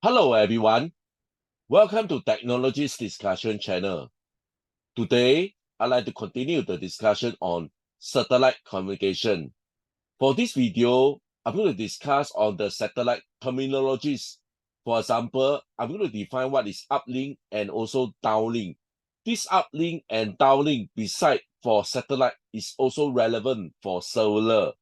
Hello everyone, welcome to Technologies Discussion channel. Today, I'd like to continue the discussion on satellite communication. For this video, I'm going to discuss on the satellite terminologies. For example, I'm going to define what is uplink and also downlink. This uplink and downlink beside for satellite is also relevant for cellular.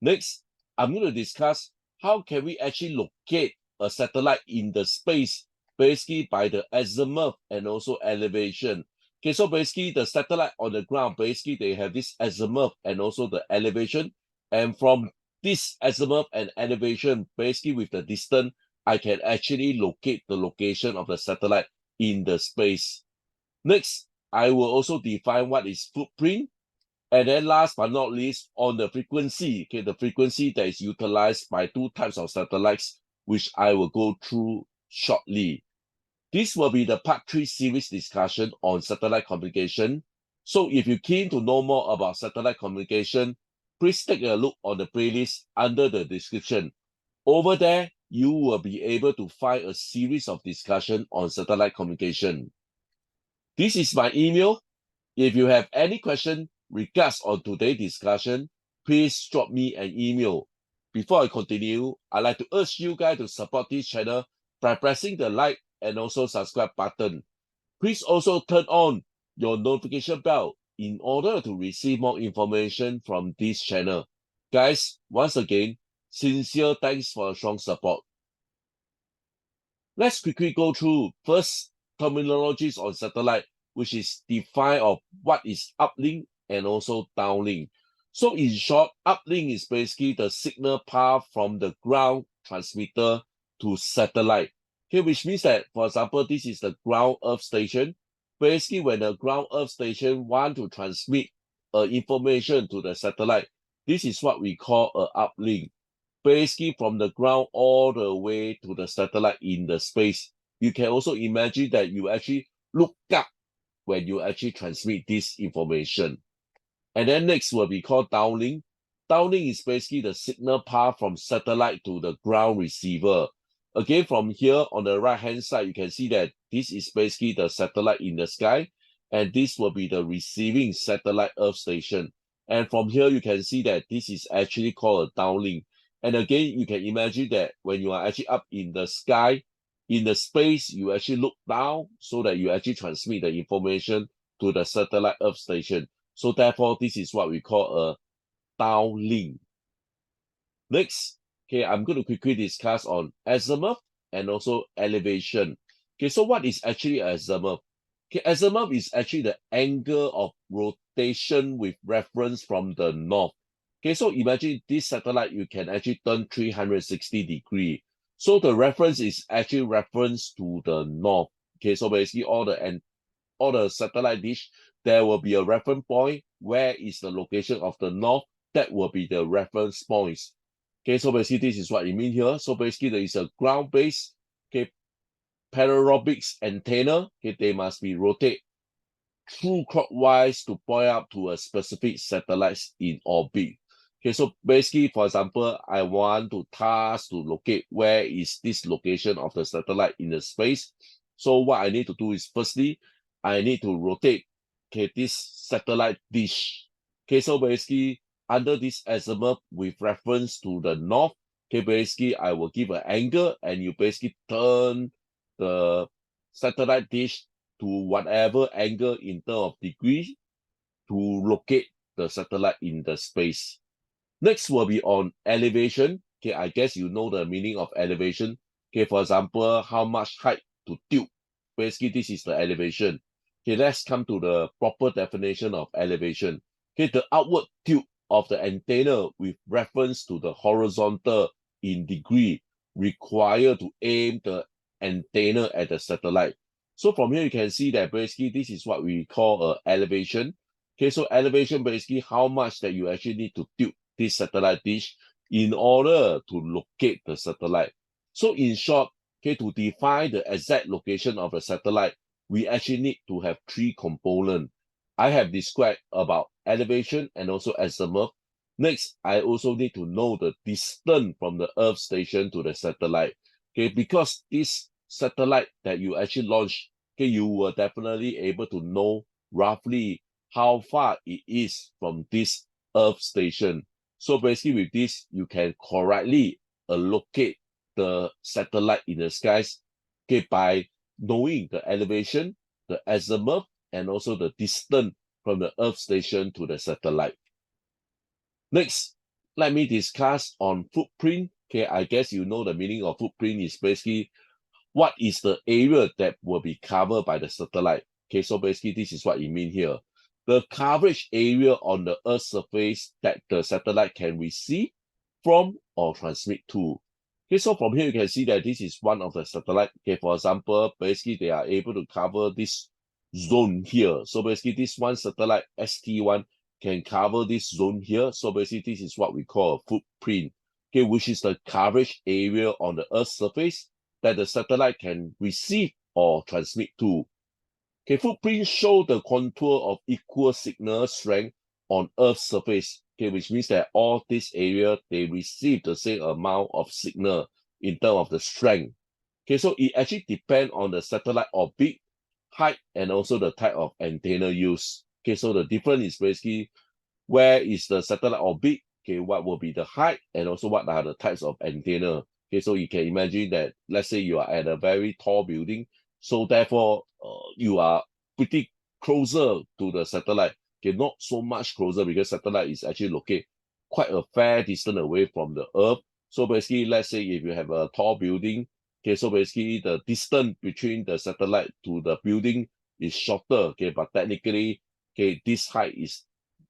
Next, I'm going to discuss how can we actually locate a satellite in the space, basically by the azimuth and also elevation. Okay, so basically the satellite on the ground, basically they have this azimuth and also the elevation. And from this azimuth and elevation, basically with the distance, I can actually locate the location of the satellite in the space. Next, I will also define what is footprint. And then last but not least, on the frequency, okay, the frequency that is utilized by two types of satellites, which I will go through shortly. This will be the part 3 series discussion on satellite communication. So if you're keen to know more about satellite communication, please take a look on the playlist under the description. Over there, you will be able to find a series of discussion on satellite communication. This is my email. If you have any question regards on today's discussion, please drop me an email. Before I continue, I'd like to urge you guys to support this channel by pressing the like and also subscribe button. Please also turn on your notification bell in order to receive more information from this channel. Guys, once again, sincere thanks for your strong support. Let's quickly go through first terminologies on satellite, which is define of what is uplink and also downlink. So in short, uplink is basically the signal path from the ground transmitter to satellite. Okay, which means that, for example, this is the ground earth station. Basically, when the ground earth station want to transmit information to the satellite, this is what we call a uplink. Basically, from the ground all the way to the satellite in the space. You can also imagine that you actually look up when you actually transmit this information. And then next will be called downlink. Downlink is basically the signal path from satellite to the ground receiver. Again, from here on the right hand side, you can see that this is basically the satellite in the sky, and this will be the receiving satellite earth station. And from here, you can see that this is actually called a downlink. And again, you can imagine that when you are actually up in the sky, in the space, you actually look down so that you actually transmit the information to the satellite earth station. So therefore, this is what we call a downlink. Next, okay, I'm going to quickly discuss on azimuth and also elevation. Okay, so what is actually azimuth? Okay, azimuth is actually the angle of rotation with reference from the north. Okay, so imagine this satellite, you can actually turn 360 degrees. So the reference is actually reference to the north. Okay, so basically all the satellite dish, there will be a reference point. Where is the location of the north? That will be the reference points. Okay, so basically this is what it means here. So basically there is a ground-based, okay, parabolic antenna. Okay, they must be rotate through clockwise to point out to a specific satellites in orbit. Okay, so basically, for example, I want to task to locate where is this location of the satellite in the space. So what I need to do is firstly, I need to rotate, okay, this satellite dish. Okay, so basically, under this azimuth with reference to the north, okay, basically, I will give an angle and you basically turn the satellite dish to whatever angle in terms of degree to locate the satellite in the space. Next will be on elevation. Okay, I guess you know the meaning of elevation. Okay, for example, how much height to tilt. Basically, this is the elevation. Okay, let's come to the proper definition of elevation. Okay, the outward tilt of the antenna with reference to the horizontal in degree required to aim the antenna at the satellite. So from here, you can see that basically this is what we call elevation. Okay, so elevation basically how much that you actually need to tilt this satellite dish in order to locate the satellite. So in short, okay, to define the exact location of a satellite, we actually need to have three components. I have described about elevation and also azimuth. Next, I also need to know the distance from the Earth station to the satellite. Okay, because this satellite that you actually launch, okay, you were definitely able to know roughly how far it is from this Earth station. So basically with this, you can correctly allocate the satellite in the skies, okay, by knowing the elevation, the azimuth, and also the distance from the Earth station to the satellite. Next, let me discuss on footprint. Okay, I guess you know the meaning of footprint is basically what is the area that will be covered by the satellite. Okay, so basically this is what it means here. The coverage area on the Earth's surface that the satellite can receive from or transmit to. Okay, so from here you can see that this is one of the satellite. Okay, for example, basically they are able to cover this zone here. So basically this one satellite ST1 can cover this zone here. So basically this is what we call a footprint, okay, which is the coverage area on the Earth's surface that the satellite can receive or transmit to. Okay, footprints show the contour of equal signal strength on Earth's surface, okay, which means that all this area, they receive the same amount of signal in terms of the strength. Okay, so it actually depends on the satellite orbit, height, and also the type of antenna used. Okay, so the difference is basically where is the satellite orbit, okay, what will be the height, and also what are the types of antenna. Okay, so you can imagine that, let's say you are at a very tall building, so therefore you are pretty closer to the satellite. Okay, not so much closer because satellite is actually located quite a fair distance away from the Earth. So basically, let's say if you have a tall building, okay, so basically the distance between the satellite to the building is shorter, okay, but technically, okay, this height is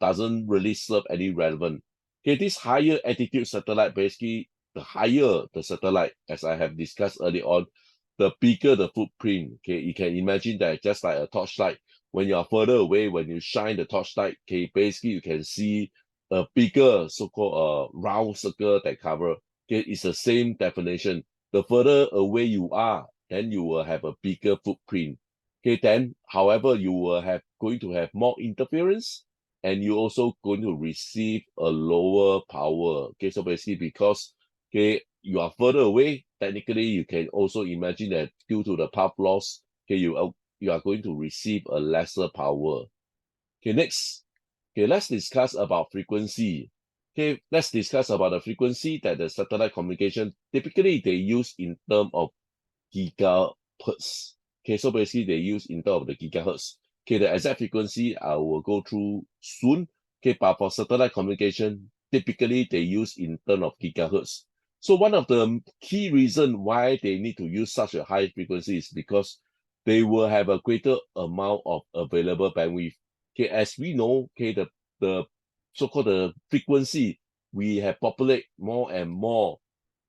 doesn't really serve any relevant. Okay, this higher altitude satellite, basically, the higher the satellite, as I have discussed earlier on, the bigger the footprint. Okay, you can imagine that just like a torchlight, when you are further away, when you shine the torchlight, okay, basically you can see a bigger so-called round circle that cover. Okay, it's the same definition. The further away you are, then you will have a bigger footprint. Okay, then, however, you will have going to have more interference, and you're also going to receive a lower power. Okay, so basically because, okay, you are further away, technically you can also imagine that due to the path loss, okay, you are going to receive a lesser power. Okay, next, okay, let's discuss about frequency. Okay, let's discuss about the frequency that the satellite communication, typically they use in terms of gigahertz. Okay, so basically they use in terms of the gigahertz. Okay, the exact frequency I will go through soon. Okay, but for satellite communication, typically they use in terms of gigahertz. So one of the key reasons why they need to use such a high frequency is because they will have a greater amount of available bandwidth. Okay, as we know, okay, the so-called the frequency, we have populate more and more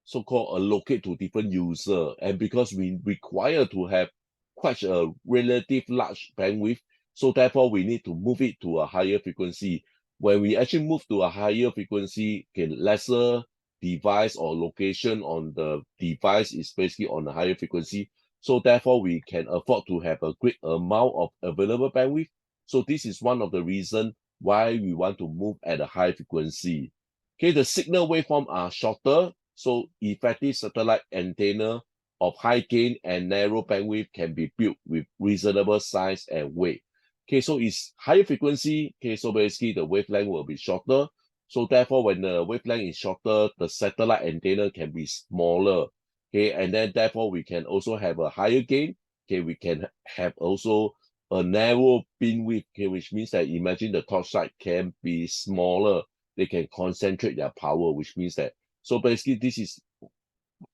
so-called allocate to different user, and because we require to have quite a relative large bandwidth, so therefore we need to move it to a higher frequency. When we actually move to a higher frequency, can lesser device or location on the device is basically on a higher frequency, so therefore we can afford to have a great amount of available bandwidth. So this is one of the reasons why we want to move at a high frequency. Okay, the signal waveform are shorter, so effective satellite antenna of high gain and narrow bandwidth can be built with reasonable size and weight. Okay, so it's higher frequency. Okay, so basically the wavelength will be shorter. So therefore, when the wavelength is shorter, the satellite antenna can be smaller. Okay, and then therefore we can also have a higher gain. Okay, we can have also a narrow beamwidth. Okay, which means that imagine the torchlight can be smaller. They can concentrate their power, which means that, so basically this is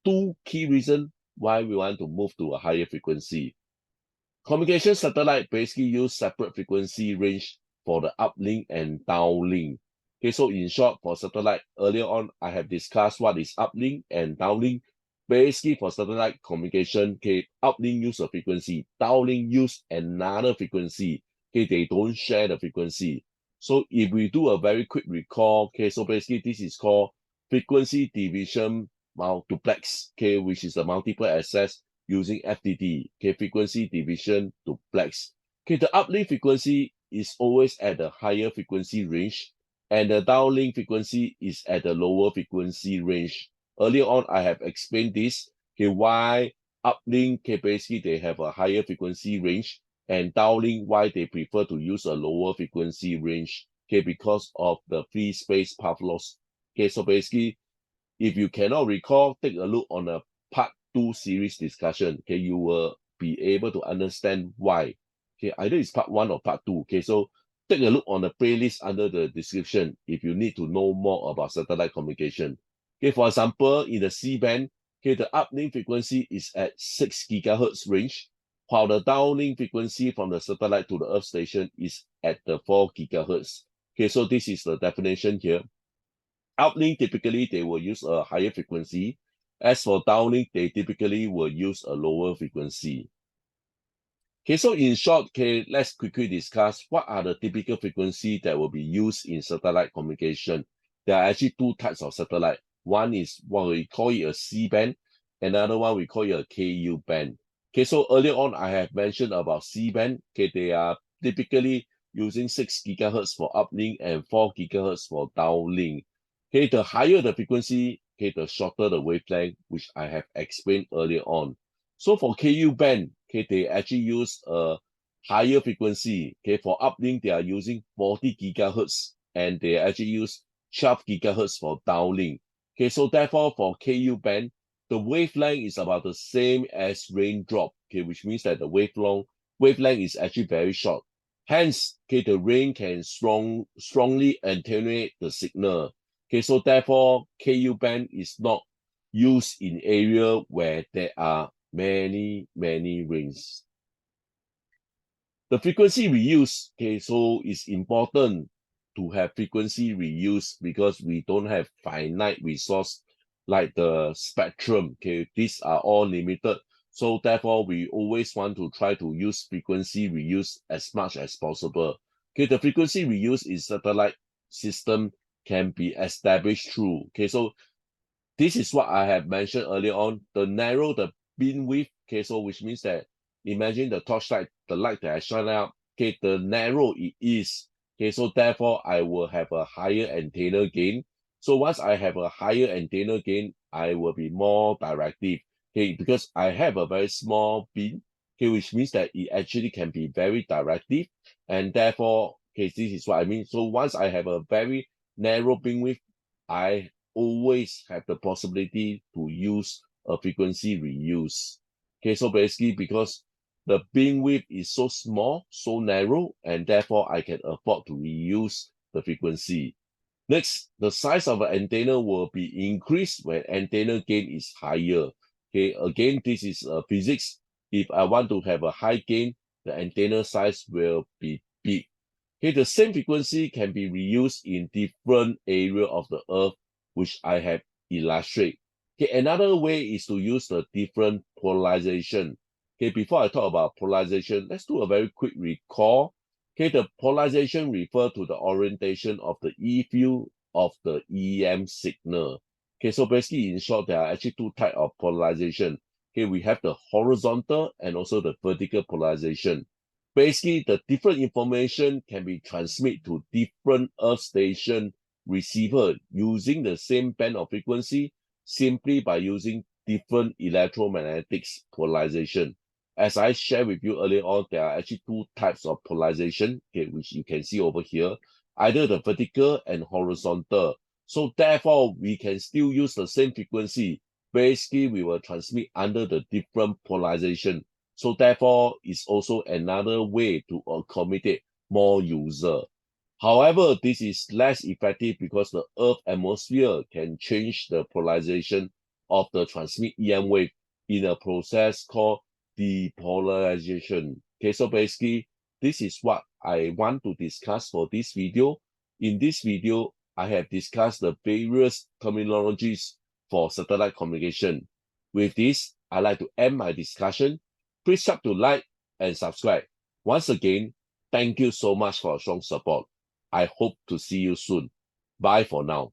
two key reasons why we want to move to a higher frequency. Communication satellite basically use separate frequency range for the uplink and downlink. Okay, so in short, for satellite, earlier on, I have discussed what is uplink and downlink. Basically, for satellite communication, okay, uplink use a frequency, downlink use another frequency. Okay, they don't share the frequency. So if we do a very quick recall, okay, so basically this is called frequency division multiplex, okay, which is a multiple access using FDD, okay, frequency division duplex. Okay, the uplink frequency is always at the higher frequency range, and the downlink frequency is at the lower frequency range. Earlier on, I have explained this. Okay, why uplink, okay, basically they have a higher frequency range, and downlink, why they prefer to use a lower frequency range, okay, because of the free space path loss. Okay, so basically, if you cannot recall, take a look on a part 2 series discussion. Okay, you will be able to understand why. Okay, either it's part 1 or part 2. Okay, so take a look on the playlist under the description if you need to know more about satellite communication. Okay, for example, in the C-band, okay, the uplink frequency is at 6 gigahertz range, while the downlink frequency from the satellite to the Earth station is at the 4 gigahertz. Okay, so this is the definition here. Uplink, typically they will use a higher frequency. As for downlink, they typically will use a lower frequency. Okay, so in short, okay, let's quickly discuss what are the typical frequency that will be used in satellite communication. There are actually 2 types of satellite. One is what we call it a C-band, another one we call it a Ku band. Okay, so earlier on I have mentioned about C-band. Okay, they are typically using 6 gigahertz for uplink and 4 gigahertz for downlink. Okay, the higher the frequency, okay, the shorter the wavelength, which I have explained earlier on. So for Ku band, okay, they actually use a higher frequency. Okay, for uplink, they are using 40 gigahertz, and they actually use 12 gigahertz for downlink. Okay, so therefore for Ku band, the wavelength is about the same as raindrop. Okay, which means that the wavelength is actually very short. Hence, okay, the rain can strongly attenuate the signal. Okay, so therefore Ku band is not used in area where there are many rings. The frequency reuse, okay, so it's important to have frequency reuse because we don't have finite resource like the spectrum. Okay, these are all limited. So therefore, we always want to try to use frequency reuse as much as possible. Okay, the frequency reuse in satellite system can be established through. Okay, so this is what I have mentioned earlier on. The narrow the beam width, okay, so which means that imagine the torchlight, the light that I shine out, okay, the narrow it is, okay, so therefore I will have a higher antenna gain. So once I have a higher antenna gain, I will be more directive, okay, because I have a very small beam, okay, which means that it actually can be very directive, and therefore, okay, this is what I mean. So once I have a very narrow beam width, I always have the possibility to use a frequency reuse. Okay, so basically because the beam width is so small, so narrow, and therefore I can afford to reuse the frequency. Next, the size of an antenna will be increased when antenna gain is higher. Okay, again, this is physics. If I want to have a high gain, the antenna size will be big. Okay, the same frequency can be reused in different area of the Earth, which I have illustrated. Okay, another way is to use the different polarization. Okay, before I talk about polarization, let's do a very quick recall. Okay, the polarization refers to the orientation of the E field of the EM signal. Okay, so basically in short, there are actually 2 types of polarization. Okay, we have the horizontal and also the vertical polarization. Basically, the different information can be transmitted to different Earth station receiver using the same band of frequency simply by using different electromagnetics polarization. As I shared with you earlier on, there are actually 2 types of polarization, okay, which you can see over here, either the vertical and horizontal. So therefore, we can still use the same frequency. Basically, we will transmit under the different polarization. So therefore, it's also another way to accommodate more user. However, this is less effective because the Earth atmosphere can change the polarization of the transmit EM wave in a process called depolarization. Okay, so basically, this is what I want to discuss for this video. In this video, I have discussed the various terminologies for satellite communication. With this, I'd like to end my discussion. Please sub to like and subscribe. Once again, thank you so much for your strong support. I hope to see you soon. Bye for now.